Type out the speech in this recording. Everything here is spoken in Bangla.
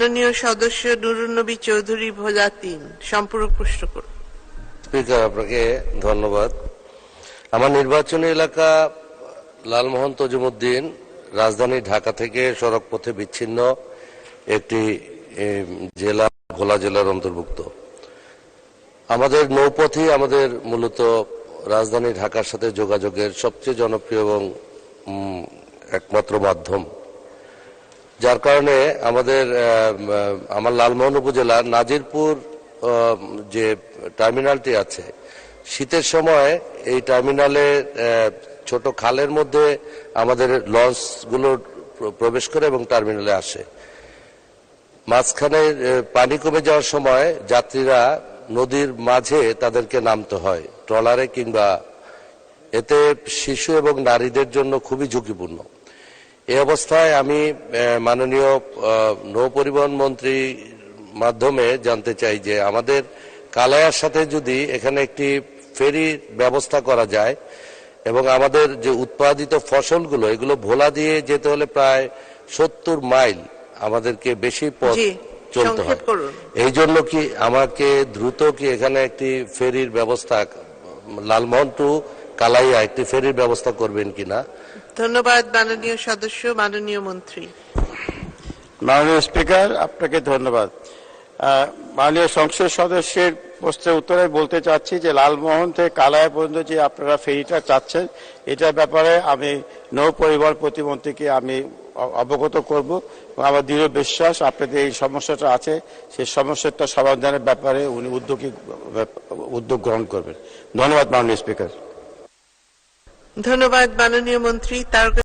মাননীয় সদস্য নুরুন নবী চৌধুরী ভোলা ৩ সম্পূরক প্রশ্ন করুন। স্পিকার, আপনাকে ধন্যবাদ। আমার নির্বাচনী এলাকা লালমোহন তজুমুদ্দিন রাজধানী ঢাকা থেকে সড়ক পথে বিচ্ছিন্ন একটি জেলা, ভোলা জেলার অন্তর্ভুক্ত। আমাদের নৌপথই আমাদের মূলত রাজধানী ঢাকার সাথে যোগাযোগের সবচেয়ে জনপ্রিয় এবং একমাত্র মাধ্যম, যার কারণে আমার লালমোহন উপজেলার নাজিরপুর যে টার্মিনালটি আছে, শীতের সময় এই টার্মিনালে ছোট খালের মধ্যে আমাদের লঞ্চগুলো প্রবেশ করে এবং টার্মিনালে আসে। মাঝখানে পানি কমে যাওয়ার সময় যাত্রীরা নদীর মাঝে তাদেরকে নামতে হয় ট্রলারে, কিংবা এতে শিশু এবং নারীদের জন্য খুবই ঝুঁকিপূর্ণ। এই অবস্থায় আমি মাননীয় নৌ পরিবহন মন্ত্রীর মাধ্যমে জানতে চাই যে আমাদের কালায়ার সাথে যদি এখানে একটি ফেরির ব্যবস্থা করা যায়, এবং আমাদের যে উৎপাদিত ফসলগুলো এগুলো ভোলা দিয়ে যেতে হলে প্রায় ৭০ মাইল আমাদেরকে বেশি পথ চলতে হয়। এই জন্য কি আমাকে দ্রুত কি এখানে একটি ফেরির ব্যবস্থা, লালমোহন টু কালাইয়া একটি ফেরির ব্যবস্থা করবেন কিনা? ধন্যবাদ মাননীয় সদস্য। মাননীয় মন্ত্রী। মাননীয় স্পিকার, আপনাকে ধন্যবাদ। মাননীয় সংসদ সদস্যের প্রশ্নের উত্তরে বলতে চাচ্ছি যে লালমোহন থেকে কালায়া পর্যন্ত যে আপনারা ফেরিটা চাচ্ছেন, এটার ব্যাপারে আমি নৌ পরিবহন প্রতিমন্ত্রীকে আমি অবগত করব এবং আমার দৃঢ় বিশ্বাস আপনাদের এই সমস্যাটা আছে, সেই সমস্যাটা সমাধানের ব্যাপারে উনি উদ্যোগ গ্রহণ করবেন। ধন্যবাদ মাননীয় স্পিকার। ধন্যবাদ মাননীয় মন্ত্রী।